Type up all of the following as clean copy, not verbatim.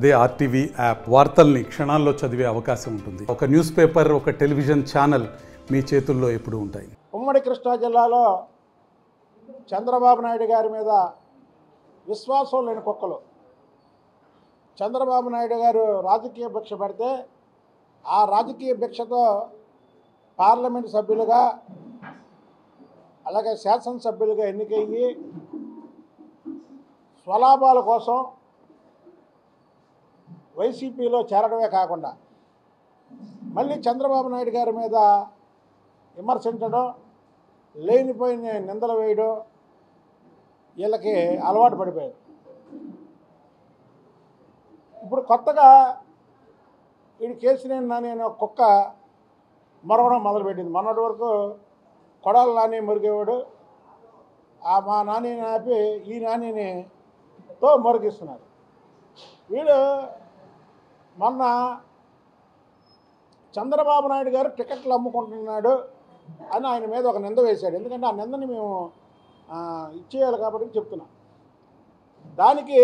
అదే RTV app వార్తల్ని క్షణాల్లో చదివే అవకాశం ఉంటుంది. ఒక న్యూస్ పేపర్, ఒక టెలివిజన్ ఛానల్ మీ చేతుల్లో ఎప్పుడూ ఉంటాయి. ఉమ్మడి కృష్ణా జిల్లాలో చంద్రబాబు నాయుడు గారి మీద విశ్వాసం లేని కుక్కలు. చంద్రబాబు నాయుడు గారు రాజకీయ భిక్ష పెడితే ఆ రాజకీయ భిక్షతో పార్లమెంటు సభ్యులుగా అలాగే శాసనసభ్యులుగా ఎన్నికయ్యి స్వలాభాల కోసం వైసీపీలో చేరడమే కాకుండా మళ్ళీ చంద్రబాబు నాయుడు గారి మీద విమర్శించడం, లేనిపోయిన నిందలు వేయడం వీళ్ళకి అలవాటు పడిపోయారు. ఇప్పుడు కొత్తగా వీడి కేసినేని నాని అనే ఒక కుక్క మొరగడం మొదలుపెట్టింది. మొన్నటి వరకు కొడాల నాని మురిగేవాడు, మా నానిని ఆపి ఈ నానితో మురిగిస్తున్నారు. వీడు మొన్న చంద్రబాబు నాయుడు గారు టికెట్లు అమ్ముకుంటున్నాడు అని ఆయన మీద ఒక నింద వేశాడు. ఎందుకంటే ఆ నిందని మేము ఇచ్చేయాలి కాబట్టి చెప్తున్నాం. దానికి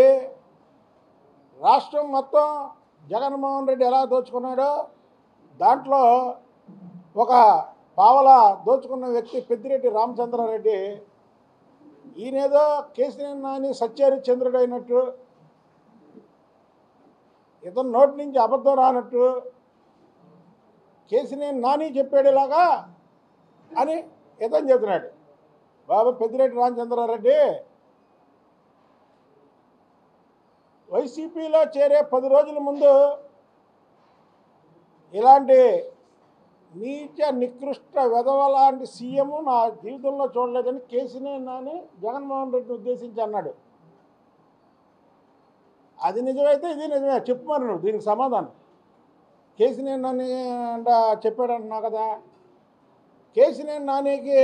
రాష్ట్రం మొత్తం జగన్మోహన్ రెడ్డి ఎలా దోచుకున్నాడో దాంట్లో ఒక పావలా దోచుకున్న వ్యక్తి పెద్దిరెడ్డి రామచంద్రారెడ్డి ఈయనేదో కేసినేని నాని సత్యహరిశ్చంద్రుడు అయినట్టు, ఇతను నోటి నుంచి అబద్ధం రానట్టు కేసినేని నాని చెప్పాడేలాగా అని ఇతను చెబుతున్నాడు. బాబు పెద్దిరెడ్డి రామచంద్రారెడ్డి వైసీపీలో చేరే 10 రోజుల ముందు ఇలాంటి నీచ నికృష్ట వెధవ లాంటి సీఎం నా జీవితంలో చూడలేదని కేసినేని నాని జగన్మోహన్ రెడ్డిని ఉద్దేశించి అన్నాడు. అది నిజమైతే ఇది నిజమే, చెప్పు మరి నువ్వు దీనికి సమాధానం. కేసినేని నాని చెప్పాడంటున్నావు కదా. కేసినేని నానికి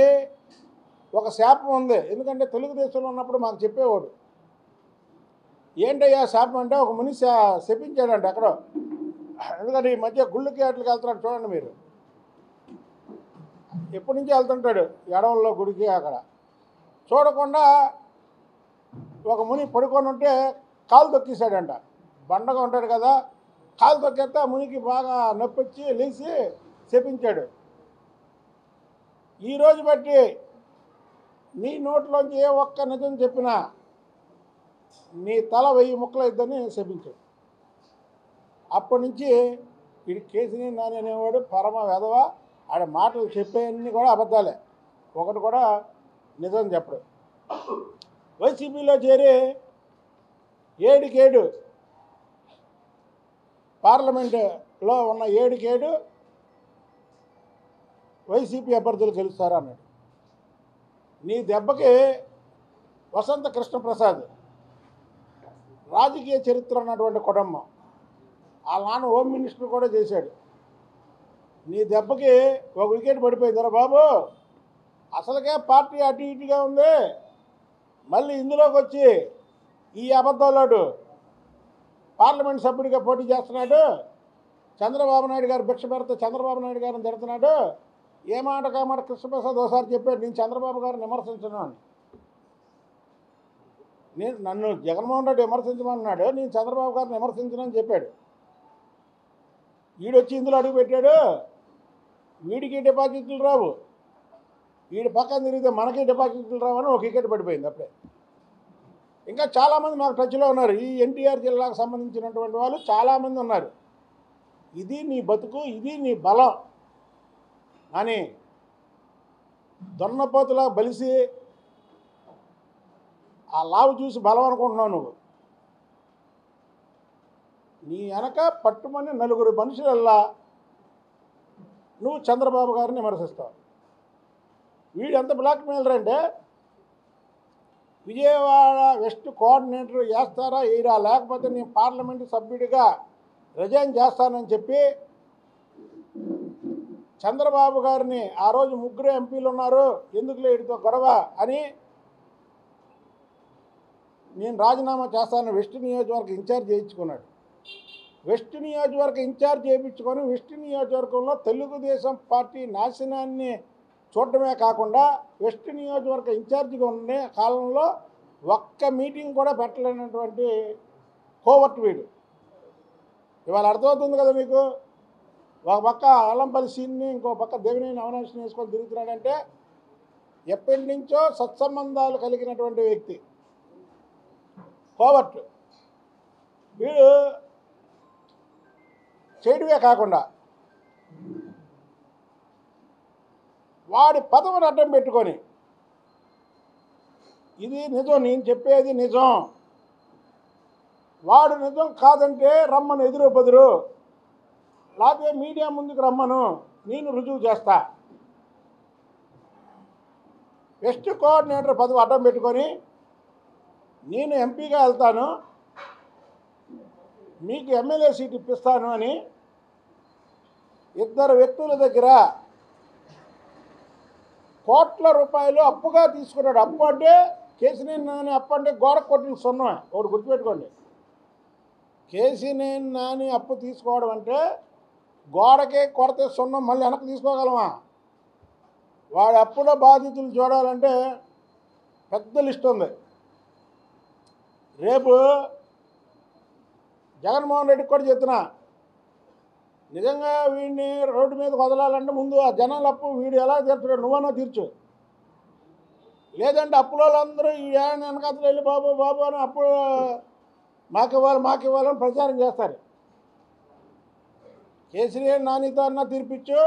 ఒక శాపం ఉంది. ఎందుకంటే తెలుగుదేశంలో ఉన్నప్పుడు మాకు చెప్పేవాడు. ఏంటయ్యా శాపం అంటే ఒక ముని శపించాడంట ఎక్కడో. ఎందుకంటే ఈ మధ్య గుళ్ళకి అట్లకి వెళ్తున్నాడు చూడండి మీరు. ఎప్పటి నుంచి వెళ్తుంటాడు ఎడవల్లో గుడికి. అక్కడ చూడకుండా ఒక ముని పడుకొని ఉంటే కాలు తొక్కేశాడంట. బండగా ఉంటాడు కదా, కాలు తొక్కేస్తే ఆ మునికి బాగా నొప్పి వచ్చి లేచి శపించాడు. ఈరోజు బట్టి నీ నోట్లోంచి ఏ ఒక్క నిజం చెప్పినా నీ తల 1000 ముక్కలైద్దని శపించాడు. అప్పటి నుంచి వీడి కేసినేని నాని అనేవాడు పరమ వెధవ. ఆడ మాటలు చెప్పేవన్నీ కూడా అబద్ధాలే, ఒకటి కూడా నిజం చెప్పడు. వైసీపీలో చేరి 7 పార్లమెంటులో ఉన్న 7 వైసీపీ అభ్యర్థులు గెలుస్తారు అన్నాడు. నీ దెబ్బకి వసంత కృష్ణప్రసాద్ రాజకీయ చరిత్ర ఉన్నటువంటి కుటుంబం, ఆ నాన్న హోమ్ మినిస్టర్ కూడా చేశాడు. నీ దెబ్బకి 1 వికెట్ పడిపోయిందిరా బాబు. అసలుకే పార్టీ అటు ఇటుగా ఉంది, మళ్ళీ ఇందులోకి వచ్చి ఈ అబద్ధాలోడు పార్లమెంట్ సభ్యుడిగా పోటీ చేస్తున్నాడు. చంద్రబాబు నాయుడు గారు భిక్ష పెడితే చంద్రబాబు నాయుడు గారిని తిడుతున్నాడు. ఏ మాట కామాట కృష్ణప్రసాద్ ఒకసారి చెప్పాడు, నేను చంద్రబాబు గారిని విమర్శించను అని. నన్ను జగన్మోహన్ రెడ్డి విమర్శించమన్నాడు, నేను చంద్రబాబు గారిని విమర్శించను అని చెప్పాడు. వీడొచ్చి ఇందులో అడుగు పెట్టాడు. వీడికి డిపాజిట్లు రావు, వీడి పక్కన తిరిగితే మనకి డిపాజిట్లు రావని 1 వికెట్ పడిపోయింది అప్పుడే. ఇంకా చాలామంది మాకు టచ్లో ఉన్నారు. ఈ ఎన్టీఆర్ జిల్లాకు సంబంధించినటువంటి వాళ్ళు చాలామంది ఉన్నారు. ఇది నీ బతుకు, ఇది నీ బలం అని దొన్నపోతులా బలిసి ఆ లావు చూసి బలం అనుకుంటున్నావు నువ్వు. నీ వెనక పట్టుమని 4 మనుషులల్లా నువ్వు చంద్రబాబు గారిని విమర్శిస్తావు. వీడు ఎంత బ్లాక్మెయిలర్ అంటే విజయవాడ వెస్ట్ కోఆర్డినేటర్ వేస్తారా వేయరా, లేకపోతే నేను పార్లమెంటు సభ్యుడిగా రిజైన్ చేస్తానని చెప్పి చంద్రబాబు గారిని ఆ రోజు 3 ఎంపీలు ఉన్నారు, ఎందుకులే వీడితో గొడవ అని నేను రాజీనామా చేస్తానని వెస్ట్ నియోజకవర్గ ఇన్ఛార్జ్ చేయించుకున్నాడు. వెస్ట్ నియోజకవర్గ ఇన్ఛార్జ్ చేయించుకొని వెస్ట్ నియోజకవర్గంలో తెలుగుదేశం పార్టీ నాశనాన్ని చూడటమే కాకుండా వెస్ట్ నియోజకవర్గ ఇన్ఛార్జిగా ఉండే కాలంలో ఒక్క మీటింగ్ కూడా పెట్టలేనటువంటి కోవర్ట్ వీడు. ఇవాళ అర్థమవుతుంది కదా మీకు. ఒక పక్క అల్లంపల్లి సీన్ని ఇంకో పక్క దేవినేని అవినాష్ని వేసుకొని తిరుగుతున్నాడంటే ఎప్పటి నుంచో సత్సంబంధాలు కలిగినటువంటి వ్యక్తి కోవర్ట్. వీడు చేయడమే కాకుండా వాడి పదవిని అడ్డం పెట్టుకొని ఇది నిజం, నేను చెప్పేది నిజం, వాడు నిజం కాదంటే రమ్మను ఎదురు బదురు, లేకపోతే మీడియా ముందుకు రమ్మను, నేను రుజువు చేస్తా. వెస్ట్ కోఆర్డినేటర్ పదవి అడ్డం పెట్టుకొని నేను ఎంపీగా వెళ్తాను, మీకు ఎమ్మెల్యే సీట్ ఇప్పిస్తాను అని ఇద్దరు వ్యక్తుల దగ్గర కోట్ల రూపాయలు అప్పుగా తీసుకున్నాడు. అప్పు అంటే కేసీనేని నాని అప్పు అంటే గోడ కొట్టిన సున్నమే. ఒకటి గుర్తుపెట్టుకోండి, కేసీనేని నాని అప్పు తీసుకోవడం అంటే గోడకే కొడితే సున్నం మళ్ళీ వెనక్కి తీసుకోగలమా? వాడి అప్పుల బాధితులు చూడాలంటే పెద్ద లిస్ట్ ఉంది. రేపు జగన్మోహన్ రెడ్డికి కూడా చెప్తున్నా, నిజంగా వీడిని రోడ్డు మీద వదలాలంటే ముందు ఆ జనాల అప్పు వీడు ఎలా తీర్చుడు నువ్వన్నా తీర్చు, లేదంటే అప్పులందరూ ఈ ఆయన వెనకాతలు వెళ్ళి బాబు బాబు అని అప్పు మాకు ఇవ్వాలని ప్రచారం చేస్తారు. కేసీఆర్ నానితో అన్నా తీర్పిచ్చు,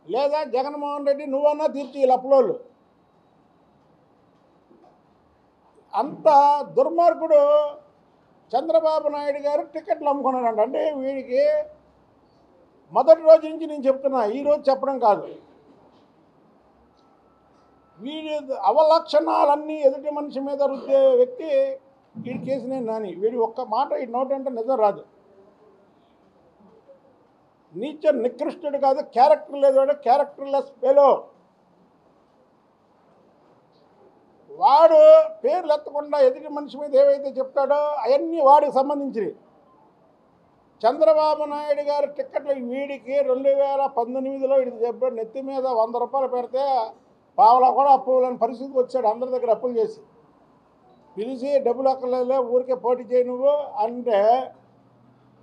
లేదా జగన్మోహన్ రెడ్డి నువ్వన్నా తీర్చు వీళ్ళ అప్పులోళ్ళు. అంత దుర్మార్గుడు చంద్రబాబు నాయుడు గారు టికెట్లు అమ్ముకున్నాడంట. అంటే వీడికి మొదటి రోజు నుంచి నేను చెప్తున్నా, ఈరోజు చెప్పడం కాదు, వీడి అవలక్షణాలన్నీ ఎదుటి మనిషి మీద రుద్దే వ్యక్తి వీడి కేసీనేని నాని. వీడి ఒక్క మాట ఈ నోట్ అంటే నిజం రాదు. నీచ నికృష్టుడు కాదు, క్యారెక్టర్ లేదు, వాడు క్యారెక్టర్లెస్ ఫెలో. వాడు పేర్లు ఎత్తకుండా ఎదుటి మనిషి మీద ఏవైతే చెప్తాడో అవన్నీ వాడికి సంబంధించినవి. చంద్రబాబు నాయుడు గారు టిక్కెట్లు వీడికి 2019లో ఇది నెత్తి మీద 100 రూపాయలు పెడితే పావలా కూడా అప్పు లేని పరిస్థితికి వచ్చాడు. అందరి దగ్గర అప్పులు చేసి పిలిచి డబ్బులు అక్కర్లేదులే ఊరికే పోటీ చేయి నువ్వు అంటే,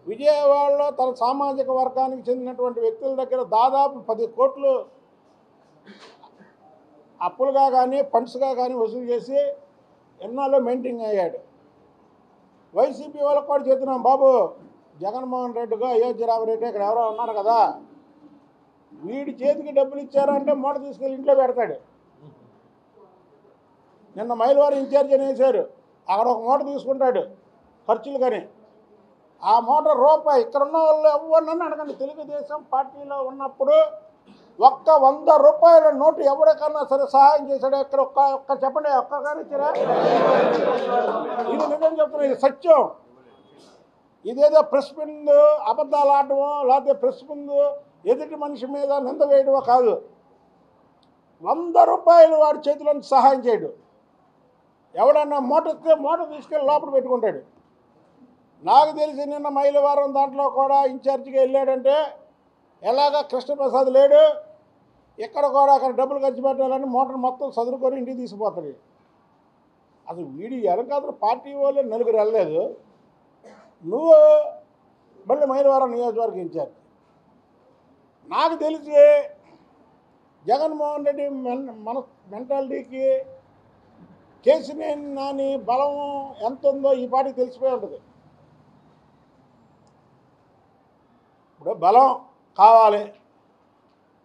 విజయవాడలో తన సామాజిక వర్గానికి చెందినటువంటి వ్యక్తుల దగ్గర దాదాపు 10 కోట్లు అప్పులుగా కానీ ఫండ్స్గా కానీ వసూలు చేసి ఎన్నాళ్ళు మెయింటైన్ అయ్యాడు. వైసీపీ వాళ్ళకి కూడా చెప్తున్నాం, బాబు జగన్మోహన్ రెడ్డిగా అయోధ్యరామరెడ్డి ఇక్కడ ఎవరో ఉన్నారు కదా, వీడి చేతికి డబ్బులు ఇచ్చారంటే మూట తీసుకెళ్ళి ఇంట్లో పెడతాడు. నిన్న మైలవారం ఇన్ఛార్జ్ అని వేశారు, అక్కడ ఒక మూట తీసుకుంటాడు ఖర్చులు కానీ. ఆ మూట రూపాయి ఇక్కడ ఉన్న వాళ్ళు ఎవరినన్నా అడగండి, తెలుగుదేశం పార్టీలో ఉన్నప్పుడు ఒక్క 100 రూపాయల నోటు ఎవరికన్నా సరే సహాయం చేశాడు ఇక్కడ? ఒక్క చెప్పండి, ఒక్కగానే ఇచ్చారా? ఇది నిజం చెప్తున్నా, ఇది సత్యం. ఇదేదో ప్రెస్ ముందు అబద్ధాలు ఆడటమో లేకపోతే ప్రెస్ ముందు ఎదుటి మనిషి మీద నింద వేయడమో కాదు. 100 రూపాయలు వాడి చేతిలో సహాయం చేయడు. ఎవడన్నా మూట ఇస్తే మూట తీసుకెళ్ళి లోపల పెట్టుకుంటాడు. నాకు తెలిసి నిన్న మైలవారం దాంట్లో కూడా ఇన్ఛార్జిగా వెళ్ళాడంటే ఎలాగా కృష్ణప్రసాద్ లేడు, ఇక్కడ కూడా అక్కడ డబ్బులు ఖర్చు పెట్టాలని మూటను మొత్తం చదువుకొని ఇంటికి తీసుకుపోతాడు. అసలు వీడి వెనకాల పార్టీ వాళ్ళు 4 వెళ్ళలేదు, నువ్వు మళ్ళీ మైలవరం నియోజకవర్గం ఇన్ఛార్జ్. నాకు తెలిసి జగన్మోహన్ రెడ్డి మన మెంటాలిటీకి కేసీనేని నాని బలం ఎంత ఉందో ఈ పార్టీకి తెలిసిపోయి ఉంటుంది. ఇప్పుడు బలం కావాలి,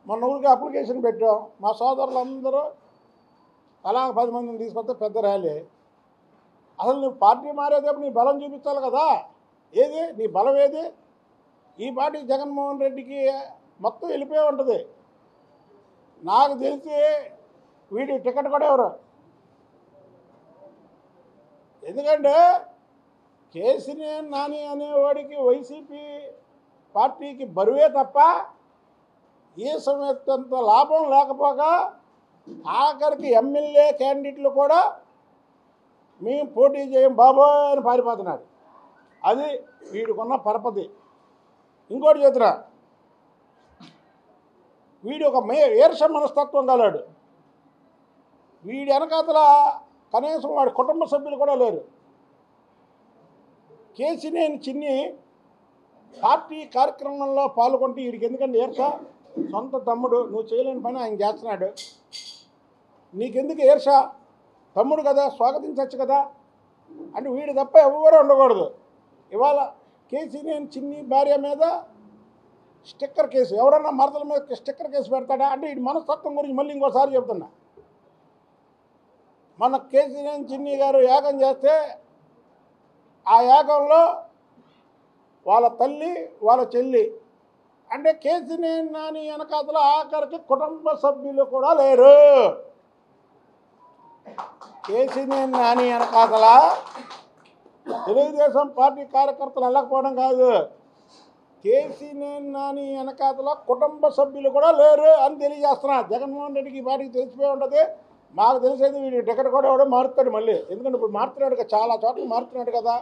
మొన్న ఊరికి అప్లికేషన్ పెట్టాం, మా సోదరులందరూ అలా 10 మందిని తీసుకొస్తే పెద్ద ర్యాలీ. అసలు నువ్వు పార్టీ మారేటప్పుడు నీ బలం చూపించాలి కదా, ఏది నీ బలం ఏది? ఈ పార్టీ జగన్మోహన్ రెడ్డికి మొత్తం వెళ్ళిపోయి ఉంటుంది. నాకు తెలిసి వీడి టికెట్ కూడా ఎవరు, ఎందుకంటే కేసీనేని నాని అనేవాడికి వైసీపీ పార్టీకి బరువే తప్ప ఏ సమయంత లాభం లేకపోగా ఆఖరికి ఎమ్మెల్యే క్యాండిడేట్లు కూడా మేము పోటీ చేయం బాబోయ్ అని పారిపోతున్నాడు. అది వీడికున్న పరపతి. ఇంకోటి చెప్తున్నా, వీడి ఒక ఈర్ష మనస్తత్వం కలాడు. వీడి వెనకాతల కనీసం వాడి కుటుంబ సభ్యులు కూడా లేరు. కేసీనేని చిన్ని పార్టీ కార్యక్రమంలో పాల్గొంటే వీడికి ఎందుకంటే ఏర్షా? సొంత తమ్ముడు, నువ్వు చేయలేని పని ఆయన చేస్తున్నాడు, నీకెందుకు ఏర్షా? తమ్ముడు కదా, స్వాగతించవచ్చు కదా. అంటే వీడు తప్ప ఎవరు ఉండకూడదు. ఇవాళ కేసీనేని చిన్ని భార్య మీద స్టిక్కర్ కేసు, ఎవడన్నా మరదల మీద స్టిక్కర్ కేసు పెడతాడా? అంటే వీడి మనస్తత్వం గురించి మళ్ళీ ఇంకోసారి చెప్తున్నా. మన కేసీనేని చిన్ని గారు యాగం చేస్తే ఆ యాగంలో వాళ్ళ తల్లి వాళ్ళ చెల్లి, అంటే కేసీనేని నాని వెనకాతల ఆఖరికి కుటుంబ సభ్యులు కూడా లేరు. కేసీనేని నాని వెనకాతల తెలుగుదేశం పార్టీ కార్యకర్తలు వెళ్ళకపోవడం కాదు, కేసీనేని నాని వెనకాతల కుటుంబ సభ్యులు కూడా లేరు అని తెలియజేస్తున్నా. జగన్మోహన్ రెడ్డికి ఈ పార్టీకి తెలిసిపోయి ఉంటుంది. మాకు తెలిసేది వీడి టికెట్ కూడా ఎవడో మారుతాడు మళ్ళీ, ఎందుకంటే ఇప్పుడు మారుతున్నాడు కదా, చాలా చోట్ల మారుతున్నాడు కదా.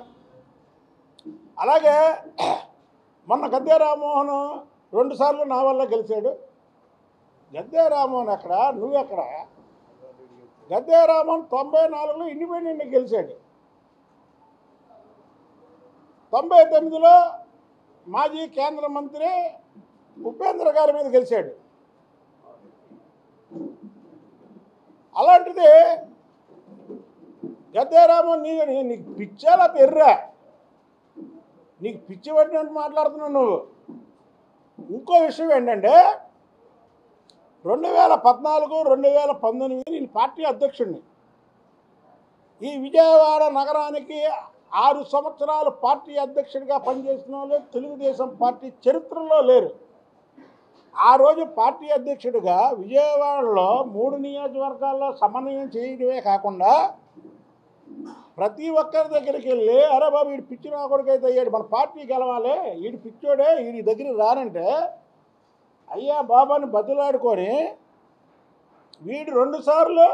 అలాగే మొన్న గద్దె రామ్మోహన్ 2 సార్లు నా వల్ల గెలిచాడు. గద్దె రామ్మోహన్ ఎక్కడ, నువ్వెక్కడ? గద్దె రామ్మోహన్ 94లో ఇండిపెండెంట్గా గెలిచాడు. 99లో మాజీ కేంద్ర మంత్రి ఉపేంద్ర గారి మీద గెలిచాడు. అలాంటిది గద్దె రామ్మోహన్ నీకు పిచ్చాలా తెర్రా? నీకు పిచ్చి పట్టినట్టు మాట్లాడుతున్నావు నువ్వు. ఇంకో విషయం ఏంటంటే 2014, 2019 నేను పార్టీ అధ్యక్షుడిని. ఈ విజయవాడ నగరానికి 6 సంవత్సరాలు పార్టీ అధ్యక్షుడిగా పనిచేసిన వాళ్ళు తెలుగుదేశం పార్టీ చరిత్రలో లేరు. ఆ రోజు పార్టీ అధ్యక్షుడిగా విజయవాడలో 3 నియోజకవర్గాల్లో సమన్వయం చేయడమే కాకుండా ప్రతి ఒక్కరి దగ్గరికి వెళ్ళి, అరే బాబు వీడు పిచ్చి నా కొడుకైతే అయ్యాడు, మన పార్టీ గెలవాలి, వీడి పిచ్చోడే, వీడి దగ్గరికి రానంటే అయ్యా బాబాని బదులాడుకొని వీడు 2 సార్లు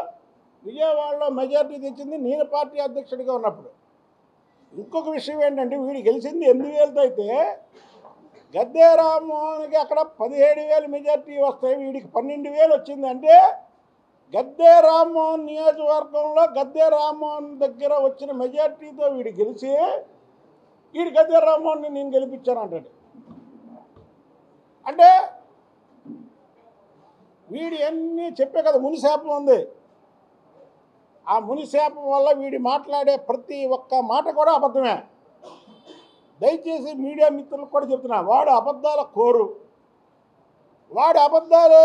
విజయవాడలో మెజార్టీ తెచ్చింది నేను పార్టీ అధ్యక్షుడిగా ఉన్నప్పుడు. ఇంకొక విషయం ఏంటంటే వీడు గెలిచింది 8,000తో అయితే గద్దె రామ్మోహన్కి అక్కడ 17,000 మెజార్టీ వస్తాయి, వీడికి 12,000 వచ్చింది. అంటే గద్దె రామ్మోహన్ నియోజకవర్గంలో గద్దె రామ్మోహన్ దగ్గర వచ్చిన మెజార్టీతో వీడు గెలిచి వీడు గద్దె రామ్మోహన్ని నేను గెలిపించాను అంటాడు. అంటే వీడి అన్నీ చెప్పే కదా, మునిశాపం ఉంది. ఆ మునిశాపం వల్ల వీడి మాట్లాడే ప్రతి ఒక్క మాట కూడా అబద్ధమే. దయచేసి మీడియా మిత్రులకు కూడా చెప్తున్నా, వాడు అబద్ధాల కోరు. వాడు అబద్ధాలు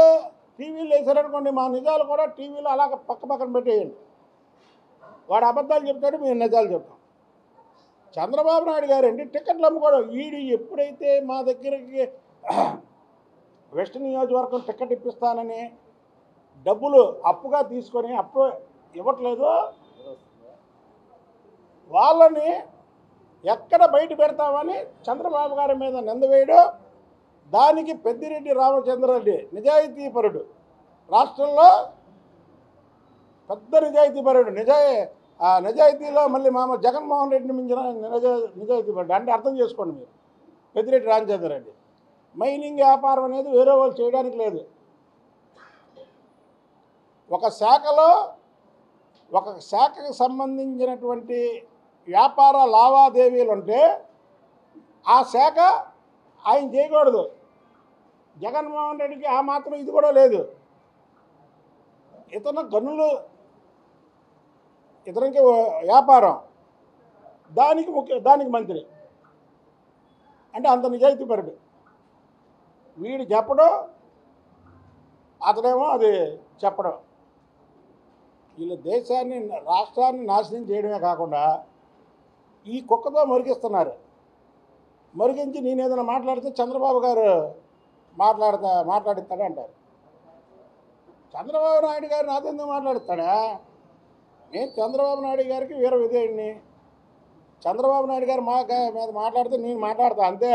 టీవీలో వేసారనుకోండి, మా నిజాలు కూడా టీవీలో అలాగ పక్కన పెట్టేయండి. వాడు అబద్ధాలు చెప్తాడు, మేము నిజాలు చెప్తాం. చంద్రబాబు నాయుడు గారండి టికెట్లు అమ్ముకోవడం. వీడు ఎప్పుడైతే మా దగ్గరికి వెస్ట్ నియోజకవర్గం టికెట్ ఇప్పిస్తానని డబ్బులు అప్పుగా తీసుకొని అప్పు ఇవ్వట్లేదు, వాళ్ళని ఎక్కడ బయట పెడతామని చంద్రబాబు గారి మీద నిందవేయడం. దానికి పెద్దిరెడ్డి రామచంద్రారెడ్డి నిజాయితీపరుడు, రాష్ట్రంలో పెద్ద నిజాయితీపరుడు, నిజాయితీలో మళ్ళీ మామ జగన్మోహన్ రెడ్డిని మించిన నిజాయితీపరుడు. అంటే అర్థం చేసుకోండి మీరు, పెద్దిరెడ్డి రామచంద్రారెడ్డి. మైనింగ్ వ్యాపారం అనేది వేరే వాళ్ళు చేయడానికి లేదు. ఒక శాఖకు సంబంధించినటువంటి వ్యాపార లావాదేవీలు ఉంటే ఆ శాఖ ఆయన చేయకూడదు. జగన్మోహన్ రెడ్డికి ఆ మాత్రం ఇది కూడా లేదు. ఇతను గనులు, ఇతనికి వ్యాపారం, దానికి మంత్రి. అంటే అంత నిజాయితీపరుడు. వీడు చెప్పడం, అతనేమో అది చెప్పడం. వీళ్ళు దేశాన్ని, రాష్ట్రాన్ని నాశనం చేయడమే కాకుండా ఈ కుక్కతో మరిగిస్తున్నారు. మరిగించి నేను ఏదైనా మాట్లాడితే చంద్రబాబు గారు మాట్లాడిస్తాడా అంటారు. చంద్రబాబు నాయుడు గారు నాతో ఎందుకు మాట్లాడిస్తాడా? నేను చంద్రబాబు నాయుడు గారికి వీర విధేయుడిని. చంద్రబాబు నాయుడు గారు మీద మాట్లాడితే నేను మాట్లాడతా అంతే.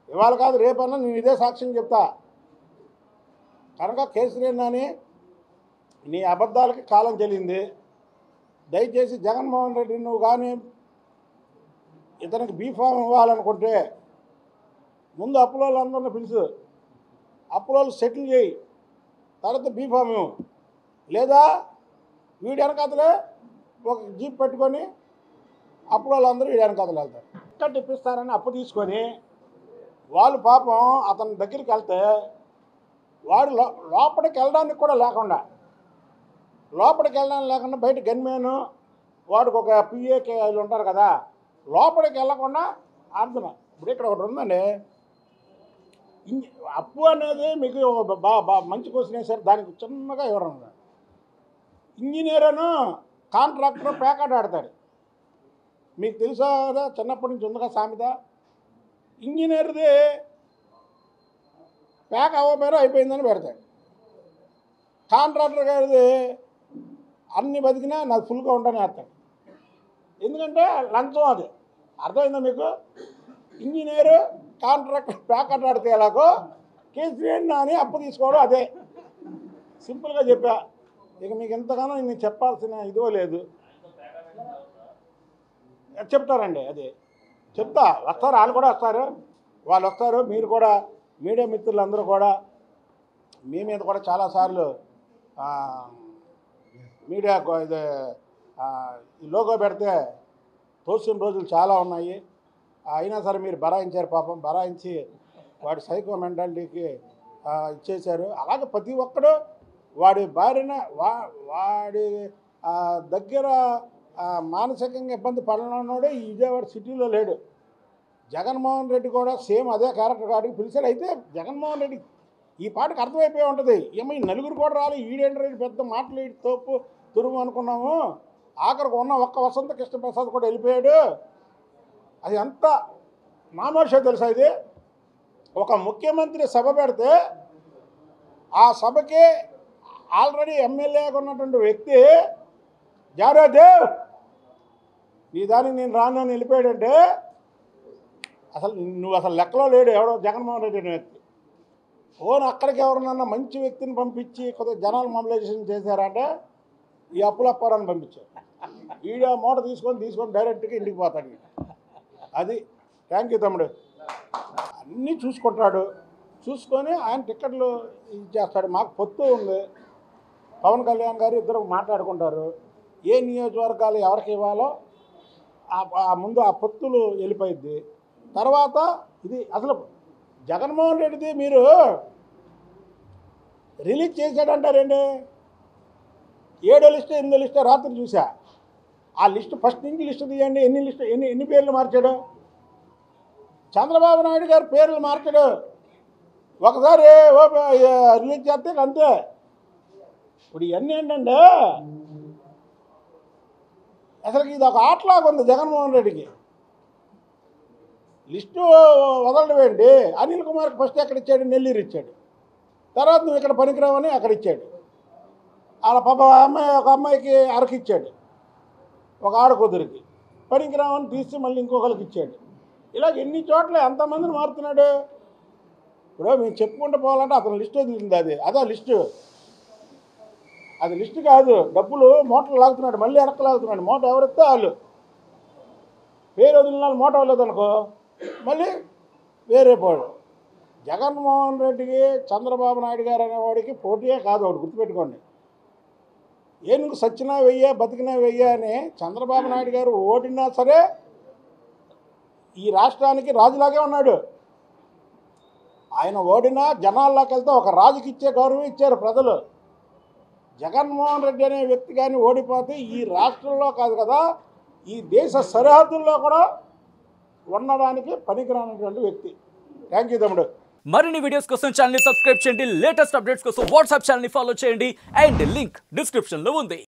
ఇవాళ కాదు రేపన్నా నేను ఇదే సాక్ష్యం చెప్తా. కనుక కేసీఆర్ నాని నీ అబద్ధాలకి కాలం చెల్లింది. దయచేసి జగన్మోహన్ రెడ్డి నువ్వు కానీ ఇతనికి బీఫామ్ ఇవ్వాలనుకుంటే ముందు అప్పులోళ్ళందరినీ పిలుచు, అప్పులోళ్ళు సెటిల్ చేయి, తర్వాత బీఫామ్ ఇవ్వు. లేదా వీడి వెనకాతలే ఒక జీప్ పెట్టుకొని అప్పులోళ్ళందరూ వీడి వెనకాతలు వెళ్తారు. టికెట్ ఇప్పిస్తారని అప్పు తీసుకొని వాళ్ళు పాపం అతని దగ్గరికి వెళ్తే వాడు లోపలికి వెళ్ళడానికి కూడా లేకుండా బయట గన్మేను వాడికి ఒక పిఏకి వాళ్ళు ఉంటారు కదా, లోపలికి వెళ్ళకుండా ఆడుతున్నా. ఇప్పుడు ఇక్కడ ఒకటి ఉందండి, అప్పు అనేది మీకు మంచి క్వశ్చన్ వేశారు, దానికి చిన్నగా వివరణ. ఇంజనీరును కాంట్రాక్టర్ ప్యాకెట్ ఆడతాడు. మీకు తెలుసా కదా, చిన్నప్పటి నుంచి ఉందిగా సామెత. ఇంజనీర్ది ప్యాక్ అవ్వకపోయినా అయిపోయిందని పెడతాడు. కాంట్రాక్టర్ గారిది అన్ని బతికినా నాకు ఫుల్గా ఉంటానే వేస్తాడు. ఎందుకంటే లంచం అది. అర్థమైందా మీకు? ఇంజనీరు కాంట్రాక్టర్ ప్యాకెట్ ఆడితే ఎలాగో కేసీఆర్ అని అప్పు తీసుకోవడం అదే. సింపుల్గా చెప్పా. ఇక మీకు ఎంతగానో నేను చెప్పాల్సిన ఇదో లేదు. చెప్తారండి, అది చెప్తా. వస్తారు, వాళ్ళు కూడా వస్తారు. వాళ్ళు వస్తారు. మీరు కూడా మీడియా మిత్రులందరూ కూడా మీ మీద కూడా చాలాసార్లు మీడియా ఇది ఈ లోగో పెడితే తోసిన రోజులు చాలా ఉన్నాయి. అయినా సరే మీరు బరాయించారు. పాపం బరాయించి వాడి సైకో మెంటాలిటీకి ఇచ్చేశారు. అలాగే ప్రతి ఒక్కడు వాడి భార్యన వాడి దగ్గర మానసికంగా ఇబ్బంది పడనున్నాడు. ఈ విజయవాడ సిటీలో లేడు. జగన్మోహన్ రెడ్డి కూడా సేమ్ అదే క్యారెక్టర్ కాడికి పిలిచాడు. అయితే జగన్మోహన్ రెడ్డి ఈ పాటకు అర్థమైపోయి ఉంటుంది. ఏమో ఈ నలుగురు కూడా రాలి ఈడేంటి రెడ్డి పెద్ద మాటలు తోపు తురుము అనుకున్నాము. ఆఖరికి ఉన్న ఒక్క వసంత కృష్ణప్రసాద్ కూడా వెళ్ళిపోయాడు. అది అంత మామూషో తెలుసా? ఇది ఒక ముఖ్యమంత్రి సభ పెడితే ఆ సభకి ఆల్రెడీ ఎమ్మెల్యేగా ఉన్నటువంటి వ్యక్తి జారాదేవ్ నీ దానికి నేను రాను అని వెళ్ళిపోయాడంటే అసలు నువ్వు అసలు లెక్కలో లేడు. ఎవడో జగన్మోహన్ రెడ్డి అనే వ్యక్తి. ఓన్ అక్కడికి ఎవరినన్నా మంచి వ్యక్తిని పంపించి కొద్దిగా జనాలు మొబిలైజేషన్ చేశారంటే ఈ అప్పులప్పారని పంపించారు. ఈడో మూట తీసుకొని డైరెక్ట్గా ఇంటికి పోతాడు. అది థ్యాంక్ యూ తమ్ముడు. అన్నీ చూసుకుంటాడు. చూసుకొని ఆయన టికెట్లు ఇచ్చేస్తాడు. మాకు పొత్తు ఉంది. పవన్ కళ్యాణ్ గారు ఇద్దరు మాట్లాడుకుంటారు. ఏ నియోజకవర్గాలు ఎవరికి ఇవ్వాలో ముందు ఆ పొత్తులు వెళ్ళిపోయిద్ది. తర్వాత ఇది అసలు జగన్మోహన్ రెడ్డిది మీరు రిలీజ్ చేశాడంటారండి. 7 లిస్టు 8 లిస్టు రాత్రి చూసా. ఆ లిస్టు ఫస్ట్ నుంచి లిస్టు తీయండి. ఎన్ని పేర్లు మార్చాడు చంద్రబాబు నాయుడు గారు? పేర్లు మార్చాడు. ఒకసారి రిలీజ్ చేస్తే అంతే. ఇప్పుడు ఇవన్నీ ఏంటంటే అసలుకి ఇది ఒక ఆటలాగా ఉంది జగన్మోహన్ రెడ్డికి. లిస్టు వదలడమేంటి? అనిల్ కుమార్కి ఫస్ట్ ఎక్కడ ఇచ్చాడు? నెల్లూరు ఇచ్చాడు. తర్వాత నువ్వు ఇక్కడ పనికిరావని అక్కడ ఇచ్చాడు. అలా పాప ఒక అమ్మాయికి అరకు ఇచ్చాడు. ఒక ఆడకూతురికి పనికిరావని తీసి మళ్ళీ ఇంకొకరికి ఇచ్చాడు. ఇలా ఎన్ని చోట్ల ఎంతమందిని మారుతున్నాడు. ఇప్పుడు మేము చెప్పుకుంటూ పోవాలంటే అతను లిస్టు వదిలింది. అదే లిస్టు. అది లిస్టు కాదు. డబ్బులు మూటలు లాగుతున్నాడు. మళ్ళీ వెనక్కి లాగుతున్నాడు. మూట ఎవరిస్తే వాళ్ళు. పేరు వదిలిన వాళ్ళు మూట వెళ్ళదనుకో మళ్ళీ వేరే పోడు. జగన్మోహన్ రెడ్డికి చంద్రబాబు నాయుడు గారు అనేవాడికి పోటీయే కాదు. ఒకటి గుర్తుపెట్టుకోండి. ఏనుగు సచ్చినా వెయ్యా బతికినా వెయ్యా అని చంద్రబాబు నాయుడు గారు ఓడినా సరే ఈ రాష్ట్రానికి రాజులాగే ఉన్నాడు. ఆయన ఓడినా జనాల్లోకి వెళ్తే ఒక రాజుకి ఇచ్చే గౌరవం ఇచ్చారు ప్రజలు. జగన్మోహన్ రెడ్డి అనే వ్యక్తి కానీ ఓడిపోతే ఈ రాష్ట్రంలో కాదు కదా, ఈ దేశ సరిహద్దుల్లో కూడా ఉండడానికి పనికిరానటువంటి వ్యక్తి. థ్యాంక్ యూ తమ్ముడు. మరిన్ని వీడియోస్ కోసం ఛానల్ ని సబ్స్క్రైబ్ చేయండి. లేటెస్ట్ అప్డేట్స్ కోసం వాట్సాప్ ఛానల్ ని ఫాలో చేయండి. అండ్ లింక్ డిస్క్రిప్షన్ లో ఉంది.